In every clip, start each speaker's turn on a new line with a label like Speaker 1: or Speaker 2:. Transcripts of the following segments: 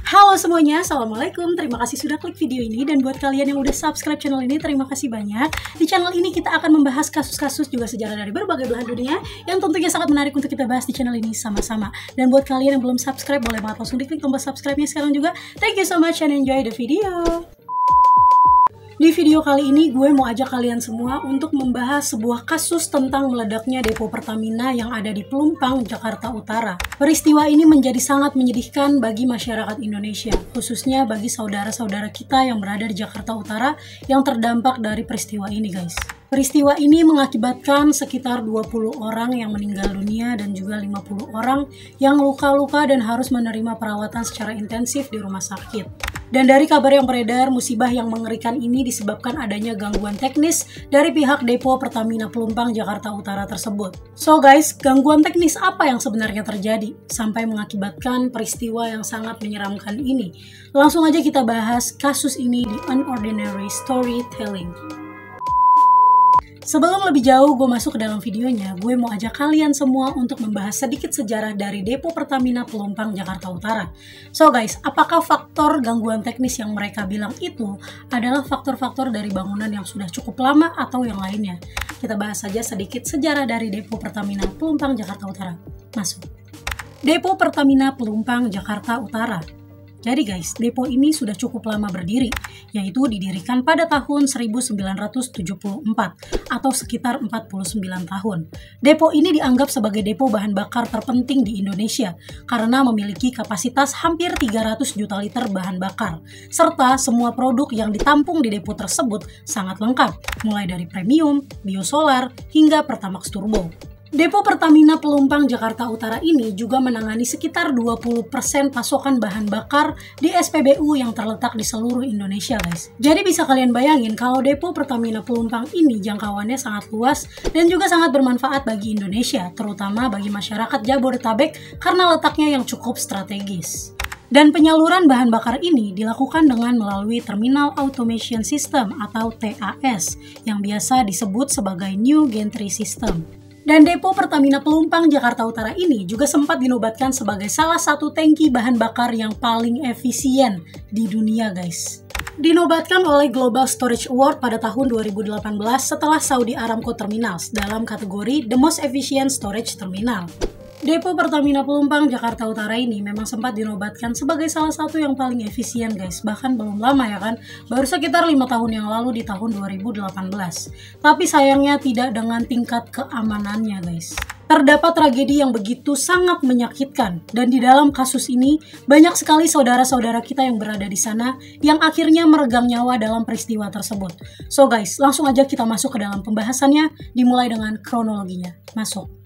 Speaker 1: Halo semuanya, Assalamualaikum. Terima kasih sudah klik video ini. Dan buat kalian yang udah subscribe channel ini, terima kasih banyak. Di channel ini kita akan membahas kasus-kasus juga sejarah dari berbagai belahan dunia yang tentunya sangat menarik untuk kita bahas di channel ini sama-sama. Dan buat kalian yang belum subscribe, boleh banget langsung diklik tombol subscribe-nya sekarang juga. Thank you so much and enjoy the video. Di video kali ini gue mau ajak kalian semua untuk membahas sebuah kasus tentang meledaknya depo Pertamina yang ada di Pelumpang, Jakarta Utara. Peristiwa ini menjadi sangat menyedihkan bagi masyarakat Indonesia, khususnya bagi saudara-saudara kita yang berada di Jakarta Utara yang terdampak dari peristiwa ini, guys. Peristiwa ini mengakibatkan sekitar 20 orang yang meninggal dunia dan juga 50 orang yang luka-luka dan harus menerima perawatan secara intensif di rumah sakit. Dan dari kabar yang beredar, musibah yang mengerikan ini disebabkan adanya gangguan teknis dari pihak depo Pertamina Pelumpang, Jakarta Utara tersebut. So guys, gangguan teknis apa yang sebenarnya terjadi sampai mengakibatkan peristiwa yang sangat menyeramkan ini? Langsung aja kita bahas kasus ini di Unordinary Storytelling. Sebelum lebih jauh gue masuk ke dalam videonya, gue mau ajak kalian semua untuk membahas sedikit sejarah dari depo Pertamina Pelumpang, Jakarta Utara. So guys, apakah faktor gangguan teknis yang mereka bilang itu adalah faktor-faktor dari bangunan yang sudah cukup lama atau yang lainnya? Kita bahas saja sedikit sejarah dari depo Pertamina Pelumpang, Jakarta Utara. Masuk. Depo Pertamina Pelumpang, Jakarta Utara. Jadi guys, depo ini sudah cukup lama berdiri, yaitu didirikan pada tahun 1974 atau sekitar 49 tahun. Depo ini dianggap sebagai depo bahan bakar terpenting di Indonesia karena memiliki kapasitas hampir 300 juta liter bahan bakar, serta semua produk yang ditampung di depo tersebut sangat lengkap, mulai dari premium, biosolar, hingga Pertamax Turbo. Depo Pertamina Pelumpang, Jakarta Utara ini juga menangani sekitar 20% pasokan bahan bakar di SPBU yang terletak di seluruh Indonesia, guys. Jadi bisa kalian bayangin kalau depo Pertamina Pelumpang ini jangkauannya sangat luas dan juga sangat bermanfaat bagi Indonesia, terutama bagi masyarakat Jabodetabek karena letaknya yang cukup strategis. Dan penyaluran bahan bakar ini dilakukan dengan melalui Terminal Automation System atau TAS yang biasa disebut sebagai New Gantry System. Dan depo Pertamina Pelumpang, Jakarta Utara ini juga sempat dinobatkan sebagai salah satu tangki bahan bakar yang paling efisien di dunia, guys. Dinobatkan oleh Global Storage Award pada tahun 2018 setelah Saudi Aramco Terminals dalam kategori The Most Efficient Storage Terminal. Depo Pertamina Pelumpang, Jakarta Utara ini memang sempat dinobatkan sebagai salah satu yang paling efisien, guys. Bahkan belum lama ya kan, baru sekitar 5 tahun yang lalu di tahun 2018. Tapi sayangnya tidak dengan tingkat keamanannya, guys. Terdapat tragedi yang begitu sangat menyakitkan, dan di dalam kasus ini banyak sekali saudara-saudara kita yang berada di sana yang akhirnya meregang nyawa dalam peristiwa tersebut. So guys, langsung aja kita masuk ke dalam pembahasannya, dimulai dengan kronologinya. Masuk.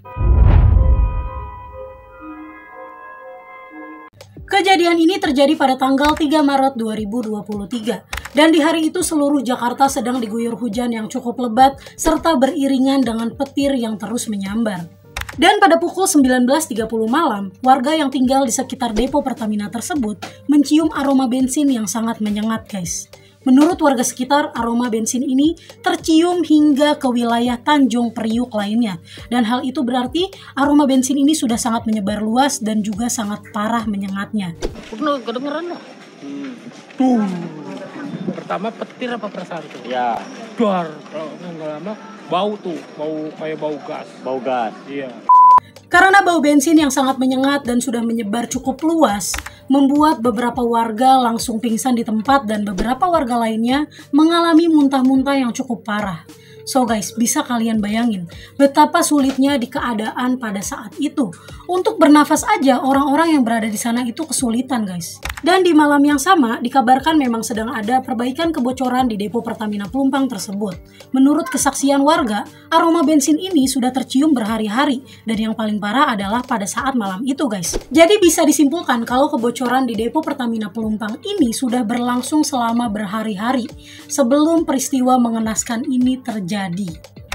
Speaker 1: Kejadian ini terjadi pada tanggal 3 Maret 2023, dan di hari itu seluruh Jakarta sedang diguyur hujan yang cukup lebat serta beriringan dengan petir yang terus menyambar. Dan pada pukul 19.30 malam, warga yang tinggal di sekitar depo Pertamina tersebut mencium aroma bensin yang sangat menyengat, guys. Menurut warga sekitar, aroma bensin ini tercium hingga ke wilayah Tanjung Priuk lainnya. Dan hal itu berarti aroma bensin ini sudah sangat menyebar luas dan juga sangat parah menyengatnya.
Speaker 2: Pernah kedengeran nggak?
Speaker 3: Tuh. Pertama petir apa perasaan tuh?
Speaker 2: Ya.
Speaker 3: Dar. Kalau nggak lama bau tuh, bau kayak bau gas.
Speaker 2: Bau gas.
Speaker 3: Iya.
Speaker 1: Karena bau bensin yang sangat menyengat dan sudah menyebar cukup luas, membuat beberapa warga langsung pingsan di tempat dan beberapa warga lainnya mengalami muntah-muntah yang cukup parah. So guys, bisa kalian bayangin betapa sulitnya di keadaan pada saat itu. Untuk bernafas aja orang-orang yang berada di sana itu kesulitan, guys. Dan di malam yang sama dikabarkan memang sedang ada perbaikan kebocoran di depo Pertamina Pelumpang tersebut. Menurut kesaksian warga, aroma bensin ini sudah tercium berhari-hari dan yang paling parah adalah pada saat malam itu, guys. Jadi bisa disimpulkan kalau kebocoran di depo Pertamina Pelumpang ini sudah berlangsung selama berhari-hari sebelum peristiwa mengenaskan ini terjadi.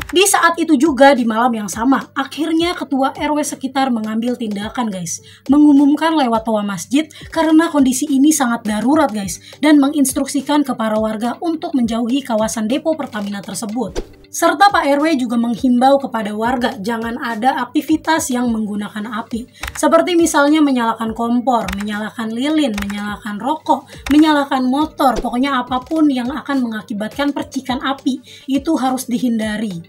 Speaker 1: Di saat itu juga di malam yang sama, akhirnya ketua RW sekitar mengambil tindakan guys. Mengumumkan lewat toa masjid karena kondisi ini sangat darurat guys. Dan menginstruksikan ke para warga untuk menjauhi kawasan depo Pertamina tersebut. Serta Pak RW juga menghimbau kepada warga jangan ada aktivitas yang menggunakan api. Seperti misalnya menyalakan kompor, menyalakan lilin, menyalakan rokok, menyalakan motor. Pokoknya apapun yang akan mengakibatkan percikan api itu harus dihindari.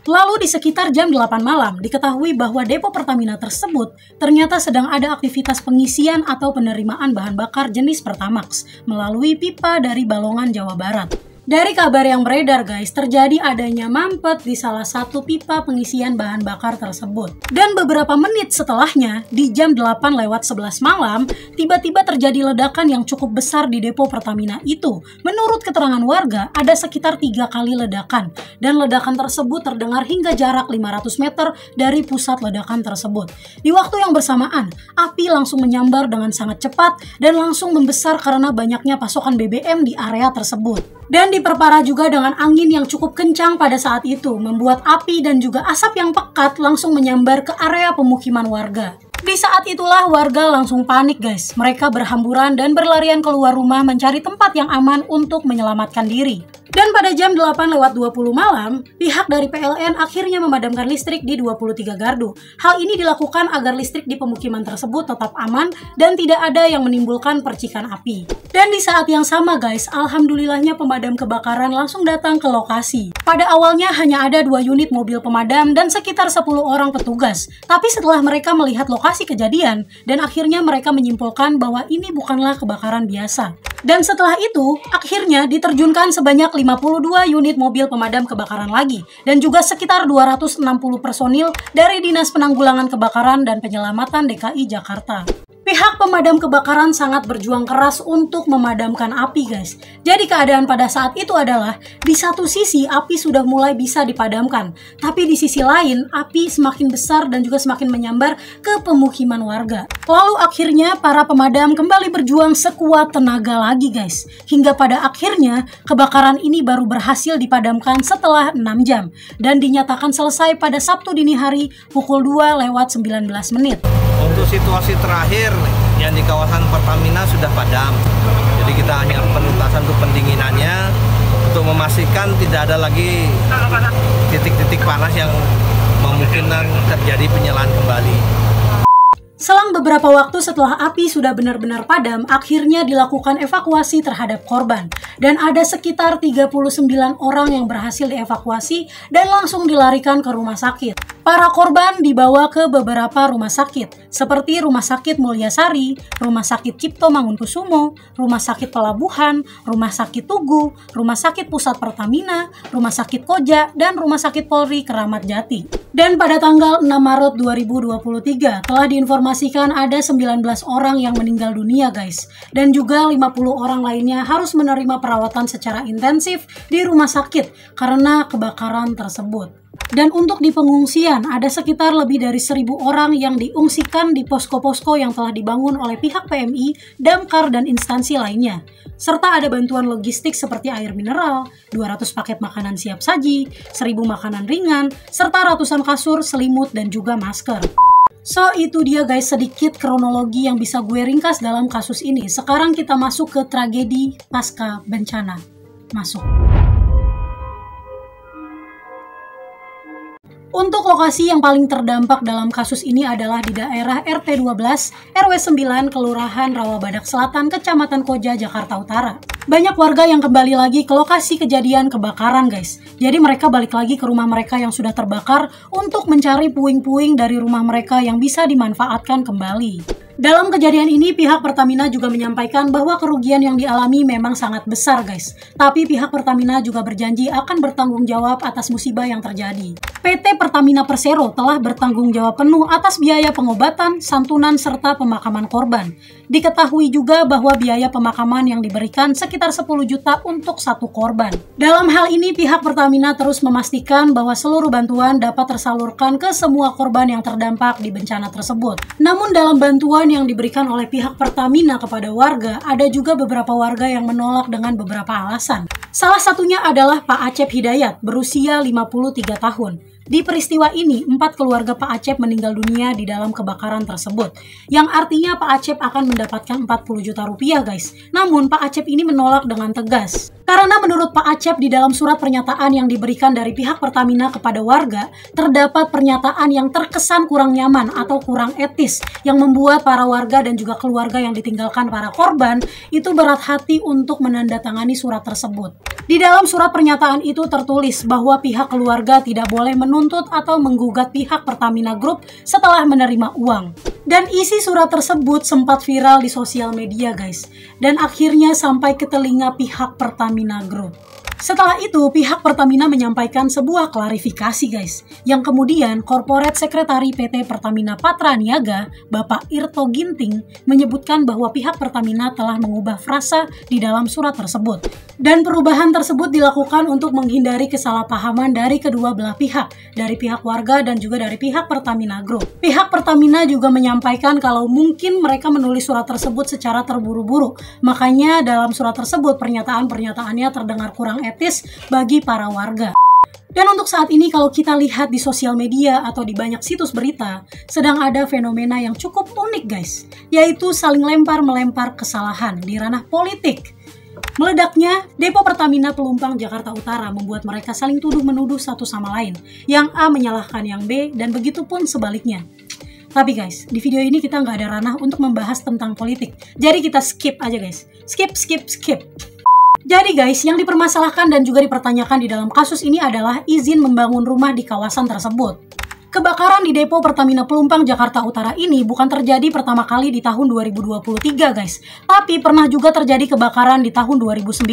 Speaker 1: Lalu di sekitar jam 8 malam diketahui bahwa depo Pertamina tersebut ternyata sedang ada aktivitas pengisian atau penerimaan bahan bakar jenis Pertamax melalui pipa dari Balongan, Jawa Barat. Dari kabar yang beredar guys, terjadi adanya mampet di salah satu pipa pengisian bahan bakar tersebut. Dan beberapa menit setelahnya, di jam 8:11 malam, tiba-tiba terjadi ledakan yang cukup besar di depo Pertamina itu. Menurut keterangan warga, ada sekitar 3 kali ledakan. Dan ledakan tersebut terdengar hingga jarak 500 meter dari pusat ledakan tersebut. Di waktu yang bersamaan, api langsung menyambar dengan sangat cepat dan langsung membesar karena banyaknya pasokan BBM di area tersebut. Dan diperparah juga dengan angin yang cukup kencang pada saat itu, membuat api dan juga asap yang pekat langsung menyambar ke area pemukiman warga. Di saat itulah warga langsung panik guys. Mereka berhamburan dan berlarian keluar rumah mencari tempat yang aman untuk menyelamatkan diri. Dan pada jam 8:20 malam, pihak dari PLN akhirnya memadamkan listrik di 23 gardu. Hal ini dilakukan agar listrik di pemukiman tersebut tetap aman dan tidak ada yang menimbulkan percikan api. Dan di saat yang sama guys, alhamdulillahnya pemadam kebakaran langsung datang ke lokasi. Pada awalnya hanya ada 2 unit mobil pemadam dan sekitar 10 orang petugas. Tapi setelah mereka melihat lokasi kejadian, dan akhirnya mereka menyimpulkan bahwa ini bukanlah kebakaran biasa. Dan setelah itu, akhirnya diterjunkan sebanyak 52 unit mobil pemadam kebakaran lagi, dan juga sekitar 260 personil dari Dinas Penanggulangan Kebakaran dan Penyelamatan DKI Jakarta. Pihak pemadam kebakaran sangat berjuang keras untuk memadamkan api guys. Jadi keadaan pada saat itu adalah, di satu sisi api sudah mulai bisa dipadamkan, tapi di sisi lain api semakin besar dan juga semakin menyambar ke pemukiman warga. Lalu akhirnya para pemadam kembali berjuang sekuat tenaga lagi guys. Hingga pada akhirnya kebakaran ini baru berhasil dipadamkan setelah 6 jam dan dinyatakan selesai pada Sabtu dini hari pukul 2:19.
Speaker 2: Untuk situasi terakhir yang di kawasan Pertamina sudah padam. Jadi kita hanya penuntasan untuk pendinginannya untuk memastikan tidak ada lagi titik-titik panas yang memungkinkan terjadi penyalaan kembali.
Speaker 1: Selang beberapa waktu setelah api sudah benar-benar padam, akhirnya dilakukan evakuasi terhadap korban. Dan ada sekitar 39 orang yang berhasil dievakuasi dan langsung dilarikan ke rumah sakit. Para korban dibawa ke beberapa rumah sakit, seperti Rumah Sakit Mulyasari, Rumah Sakit Cipto Mangunkusumo, Rumah Sakit Pelabuhan, Rumah Sakit Tugu, Rumah Sakit Pusat Pertamina, Rumah Sakit Koja, dan Rumah Sakit Polri Keramat Jati. Dan pada tanggal 6 Maret 2023 telah diinformasikan ada 19 orang yang meninggal dunia guys. Dan juga 50 orang lainnya harus menerima perawatan secara intensif di rumah sakit karena kebakaran tersebut. Dan untuk di pengungsian, ada sekitar lebih dari 1.000 orang yang diungsikan di posko-posko yang telah dibangun oleh pihak PMI, Damkar, dan instansi lainnya. Serta ada bantuan logistik seperti air mineral, 200 paket makanan siap saji, 1.000 makanan ringan, serta ratusan kasur, selimut, dan juga masker. So, itu dia guys sedikit kronologi yang bisa gue ringkas dalam kasus ini. Sekarang kita masuk ke tragedi pasca bencana. Masuk. Untuk lokasi yang paling terdampak dalam kasus ini adalah di daerah RT 12, RW 9, Kelurahan Rawabadak Selatan, Kecamatan Koja, Jakarta Utara. Banyak warga yang kembali lagi ke lokasi kejadian kebakaran guys. Jadi mereka balik lagi ke rumah mereka yang sudah terbakar untuk mencari puing-puing dari rumah mereka yang bisa dimanfaatkan kembali. Dalam kejadian ini, pihak Pertamina juga menyampaikan bahwa kerugian yang dialami memang sangat besar guys. Tapi pihak Pertamina juga berjanji akan bertanggung jawab atas musibah yang terjadi. PT Pertamina Persero telah bertanggung jawab penuh atas biaya pengobatan, santunan, serta pemakaman korban. Diketahui juga bahwa biaya pemakaman yang diberikan sekitar 10 juta untuk satu korban. Dalam hal ini, pihak Pertamina terus memastikan bahwa seluruh bantuan dapat tersalurkan ke semua korban yang terdampak di bencana tersebut. Namun dalam bantuan yang diberikan oleh pihak Pertamina kepada warga, ada juga beberapa warga yang menolak dengan beberapa alasan. Salah satunya adalah Pak Acep Hidayat, berusia 53 tahun. Di peristiwa ini, 4 keluarga Pak Acep meninggal dunia di dalam kebakaran tersebut. Yang artinya Pak Acep akan mendapatkan 40 juta rupiah guys. Namun Pak Acep ini menolak dengan tegas. Karena menurut Pak Acep di dalam surat pernyataan yang diberikan dari pihak Pertamina kepada warga, terdapat pernyataan yang terkesan kurang nyaman atau kurang etis yang membuat para warga dan juga keluarga yang ditinggalkan para korban itu berat hati untuk menandatangani surat tersebut. Di dalam surat pernyataan itu tertulis bahwa pihak keluarga tidak boleh menuntut atau menggugat pihak Pertamina Group setelah menerima uang. Dan isi surat tersebut sempat viral di sosial media guys. Dan akhirnya sampai ke telinga pihak Pertamina Group. Setelah itu, pihak Pertamina menyampaikan sebuah klarifikasi guys, yang kemudian Corporate Sekretari PT Pertamina Patra Niaga, Bapak Irto Ginting, menyebutkan bahwa pihak Pertamina telah mengubah frasa di dalam surat tersebut. Dan perubahan tersebut dilakukan untuk menghindari kesalahpahaman dari kedua belah pihak, dari pihak warga dan juga dari pihak Pertamina Group. Pihak Pertamina juga menyampaikan kalau mungkin mereka menulis surat tersebut secara terburu-buru, makanya dalam surat tersebut pernyataan-pernyataannya terdengar kurang etis bagi para warga. Dan untuk saat ini kalau kita lihat di sosial media atau di banyak situs berita, sedang ada fenomena yang cukup unik guys, yaitu saling lempar-melempar kesalahan di ranah politik. Meledaknya, Depo Pertamina Pelumpang Jakarta Utara membuat mereka saling tuduh-menuduh satu sama lain, yang A menyalahkan yang B dan begitu pun sebaliknya. Tapi guys, di video ini kita nggak ada ranah untuk membahas tentang politik, jadi kita skip aja guys, skip. Jadi guys, yang dipermasalahkan dan juga dipertanyakan di dalam kasus ini adalah izin membangun rumah di kawasan tersebut. Kebakaran di Depo Pertamina Pelumpang Jakarta Utara ini bukan terjadi pertama kali di tahun 2023 guys, tapi pernah juga terjadi kebakaran di tahun 2009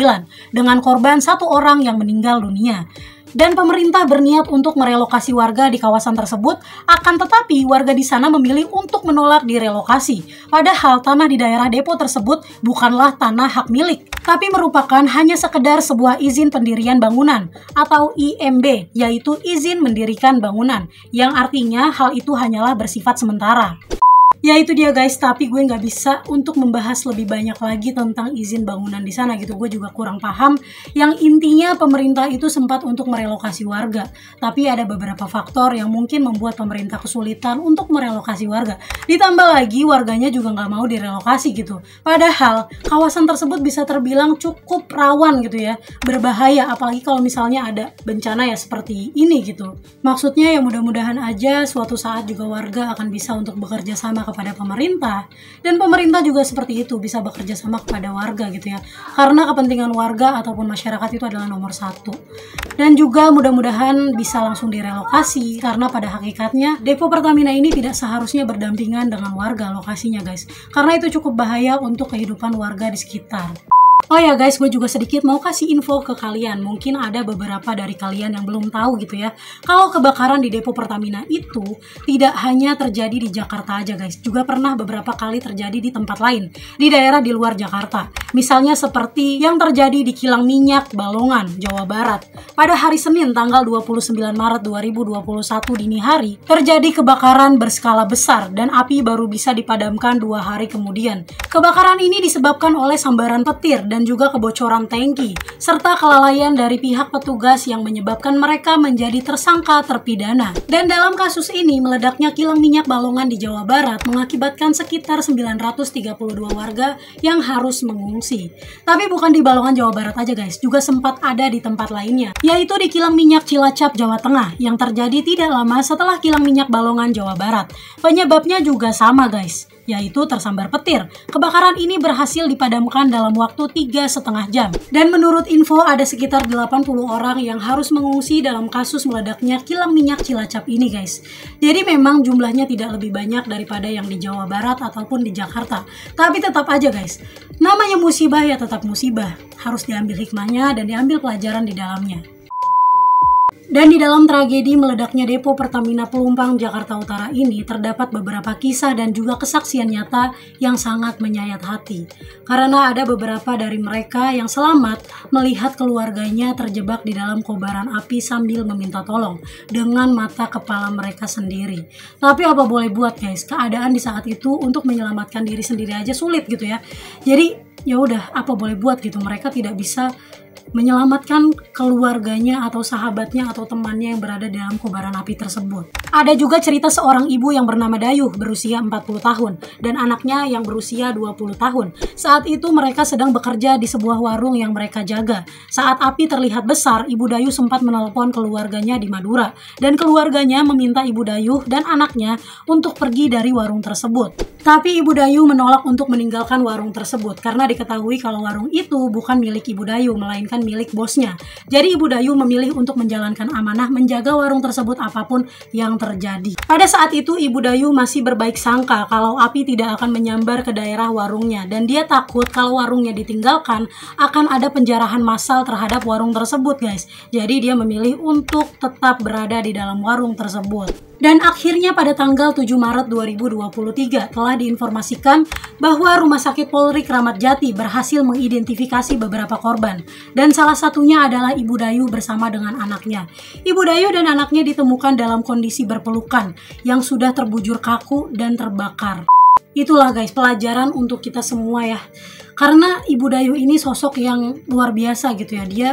Speaker 1: dengan korban 1 orang yang meninggal dunia. Dan pemerintah berniat untuk merelokasi warga di kawasan tersebut, akan tetapi warga di sana memilih untuk menolak direlokasi. Padahal tanah di daerah depo tersebut bukanlah tanah hak milik, tapi merupakan hanya sekedar sebuah izin pendirian bangunan atau IMB, yaitu izin mendirikan bangunan, yang artinya hal itu hanyalah bersifat sementara. Ya itu dia guys, tapi gue nggak bisa untuk membahas lebih banyak lagi tentang izin bangunan di sana gitu. Gue juga kurang paham. Yang intinya pemerintah itu sempat untuk merelokasi warga, tapi ada beberapa faktor yang mungkin membuat pemerintah kesulitan untuk merelokasi warga. Ditambah lagi warganya juga nggak mau direlokasi gitu. Padahal kawasan tersebut bisa terbilang cukup rawan gitu ya, berbahaya, apalagi kalau misalnya ada bencana ya seperti ini gitu. Maksudnya ya mudah-mudahan aja suatu saat juga warga akan bisa untuk bekerja sama kepada pemerintah, dan pemerintah juga seperti itu bisa bekerja sama kepada warga gitu ya, karena kepentingan warga ataupun masyarakat itu adalah nomor 1. Dan juga mudah-mudahan bisa langsung direlokasi, karena pada hakikatnya Depo Pertamina ini tidak seharusnya berdampingan dengan warga lokasinya guys, karena itu cukup bahaya untuk kehidupan warga di sekitar. Oh ya guys, gue juga sedikit mau kasih info ke kalian. Mungkin ada beberapa dari kalian yang belum tahu gitu ya, kalau kebakaran di Depo Pertamina itu tidak hanya terjadi di Jakarta aja guys, juga pernah beberapa kali terjadi di tempat lain, di daerah di luar Jakarta. Misalnya seperti yang terjadi di Kilang Minyak Balongan, Jawa Barat. Pada hari Senin tanggal 29 Maret 2021 dini hari, terjadi kebakaran berskala besar dan api baru bisa dipadamkan 2 hari kemudian. Kebakaran ini disebabkan oleh sambaran petir dan juga kebocoran tangki, serta kelalaian dari pihak petugas yang menyebabkan mereka menjadi tersangka terpidana. Dan dalam kasus ini, meledaknya kilang minyak Balongan di Jawa Barat mengakibatkan sekitar 932 warga yang harus mengungsi. Tapi bukan di Balongan Jawa Barat aja guys, juga sempat ada di tempat lainnya, yaitu di kilang minyak Cilacap Jawa Tengah yang terjadi tidak lama setelah kilang minyak Balongan Jawa Barat. Penyebabnya juga sama guys, yaitu tersambar petir. Kebakaran ini berhasil dipadamkan dalam waktu 3,5 jam. Dan menurut info ada sekitar 80 orang yang harus mengungsi dalam kasus meledaknya kilang minyak Cilacap ini guys. Jadi memang jumlahnya tidak lebih banyak daripada yang di Jawa Barat ataupun di Jakarta. Tapi tetap aja guys, namanya musibah ya tetap musibah. Harus diambil hikmahnya dan diambil pelajaran di dalamnya. Dan di dalam tragedi meledaknya depo Pertamina Pelumpang Jakarta Utara ini terdapat beberapa kisah dan juga kesaksian nyata yang sangat menyayat hati. Karena ada beberapa dari mereka yang selamat melihat keluarganya terjebak di dalam kobaran api sambil meminta tolong dengan mata kepala mereka sendiri. Tapi apa boleh buat guys, keadaan di saat itu untuk menyelamatkan diri sendiri aja sulit gitu ya. Jadi ya udah, apa boleh buat gitu, mereka tidak bisa menyelamatkan keluarganya atau sahabatnya atau temannya yang berada dalam kobaran api tersebut. Ada juga cerita seorang ibu yang bernama Dayuh berusia 40 tahun dan anaknya yang berusia 20 tahun. Saat itu mereka sedang bekerja di sebuah warung yang mereka jaga. Saat api terlihat besar, Ibu Dayuh sempat menelpon keluarganya di Madura dan keluarganya meminta Ibu Dayuh dan anaknya untuk pergi dari warung tersebut. Tapi Ibu Dayuh menolak untuk meninggalkan warung tersebut karena diketahui kalau warung itu bukan milik Ibu Dayuh melainkan milik bosnya. Jadi Ibu Dayuh memilih untuk menjalankan amanah menjaga warung tersebut apapun yang terjadi. Pada saat itu Ibu Dayuh masih berbaik sangka kalau api tidak akan menyambar ke daerah warungnya dan dia takut kalau warungnya ditinggalkan akan ada penjarahan massal terhadap warung tersebut guys. Jadi dia memilih untuk tetap berada di dalam warung tersebut. Dan akhirnya pada tanggal 7 Maret 2023 telah diinformasikan bahwa Rumah Sakit Polri Kramat Jati berhasil mengidentifikasi beberapa korban. Dan salah satunya adalah Ibu Dayuh bersama dengan anaknya. Ibu Dayuh dan anaknya ditemukan dalam kondisi berpelukan yang sudah terbujur kaku dan terbakar. Itulah guys pelajaran untuk kita semua ya. Karena Ibu Dayuh ini sosok yang luar biasa gitu ya. Dia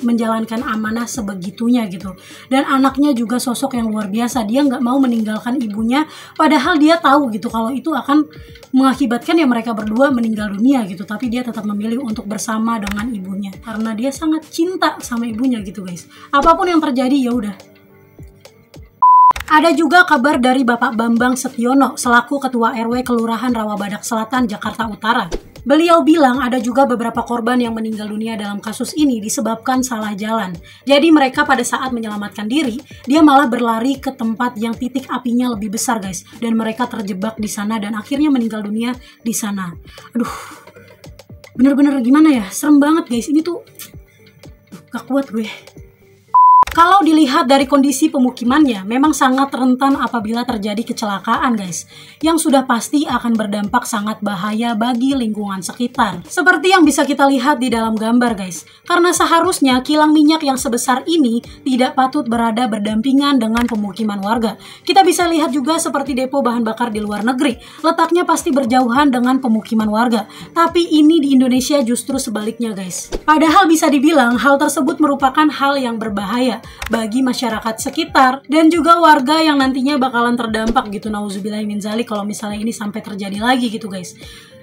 Speaker 1: menjalankan amanah sebegitunya gitu. Dan anaknya juga sosok yang luar biasa. Dia nggak mau meninggalkan ibunya, padahal dia tahu gitu kalau itu akan mengakibatkan ya mereka berdua meninggal dunia gitu. Tapi dia tetap memilih untuk bersama dengan ibunya karena dia sangat cinta sama ibunya gitu guys. Apapun yang terjadi ya udah. Ada juga kabar dari Bapak Bambang Setiono selaku Ketua RW Kelurahan Rawabadak Selatan, Jakarta Utara. Beliau bilang ada juga beberapa korban yang meninggal dunia dalam kasus ini disebabkan salah jalan. Jadi mereka pada saat menyelamatkan diri, dia malah berlari ke tempat yang titik apinya lebih besar guys. Dan mereka terjebak di sana dan akhirnya meninggal dunia di sana. Aduh, bener-bener gimana ya, serem banget guys. Ini tuh gak kuat gue. Kalau dilihat dari kondisi pemukimannya, memang sangat rentan apabila terjadi kecelakaan guys, yang sudah pasti akan berdampak sangat bahaya bagi lingkungan sekitar. Seperti yang bisa kita lihat di dalam gambar guys, karena seharusnya kilang minyak yang sebesar ini tidak patut berada berdampingan dengan pemukiman warga. Kita bisa lihat juga seperti depo bahan bakar di luar negeri, letaknya pasti berjauhan dengan pemukiman warga. Tapi ini di Indonesia justru sebaliknya guys. Padahal bisa dibilang hal tersebut merupakan hal yang berbahaya bagi masyarakat sekitar dan juga warga yang nantinya bakalan terdampak gitu. Nauzubillahi min dzalik kalau misalnya ini sampai terjadi lagi gitu guys.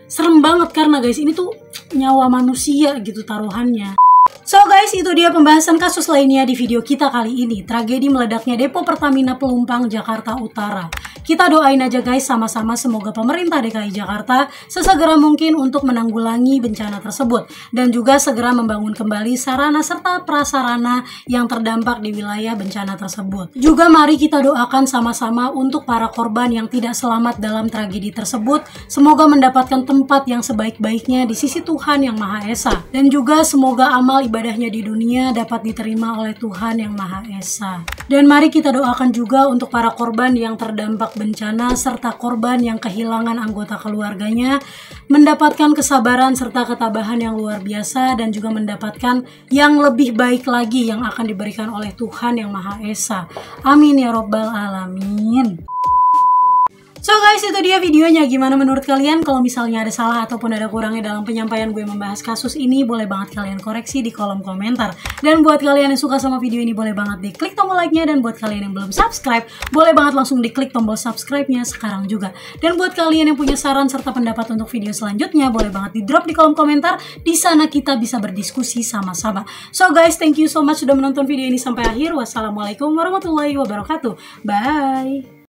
Speaker 1: Serem banget karena guys ini tuh nyawa manusia gitu taruhannya. So guys, itu dia pembahasan kasus lainnya di video kita kali ini. Tragedi meledaknya depo Pertamina Pelumpang Jakarta Utara. Kita doain aja guys sama-sama semoga pemerintah DKI Jakarta sesegera mungkin untuk menanggulangi bencana tersebut. Dan juga segera membangun kembali sarana serta prasarana yang terdampak di wilayah bencana tersebut. Juga mari kita doakan sama-sama untuk para korban yang tidak selamat dalam tragedi tersebut. Semoga mendapatkan tempat yang sebaik-baiknya di sisi Tuhan Yang Maha Esa. Dan juga semoga amal ibadahnya di dunia dapat diterima oleh Tuhan Yang Maha Esa. Dan mari kita doakan juga untuk para korban yang terdampak bencana serta korban yang kehilangan anggota keluarganya mendapatkan kesabaran serta ketabahan yang luar biasa dan juga mendapatkan yang lebih baik lagi yang akan diberikan oleh Tuhan Yang Maha Esa. Amin ya Rabbal Alamin. So guys, itu dia videonya. Gimana menurut kalian? Kalau misalnya ada salah ataupun ada kurangnya dalam penyampaian gue membahas kasus ini, boleh banget kalian koreksi di kolom komentar. Dan buat kalian yang suka sama video ini, boleh banget diklik tombol like-nya. Dan buat kalian yang belum subscribe, boleh banget langsung diklik tombol subscribe-nya sekarang juga. Dan buat kalian yang punya saran serta pendapat untuk video selanjutnya, boleh banget di drop di kolom komentar. Di sana kita bisa berdiskusi sama-sama. So guys, thank you so much sudah menonton video ini sampai akhir. Wassalamualaikum warahmatullahi wabarakatuh. Bye!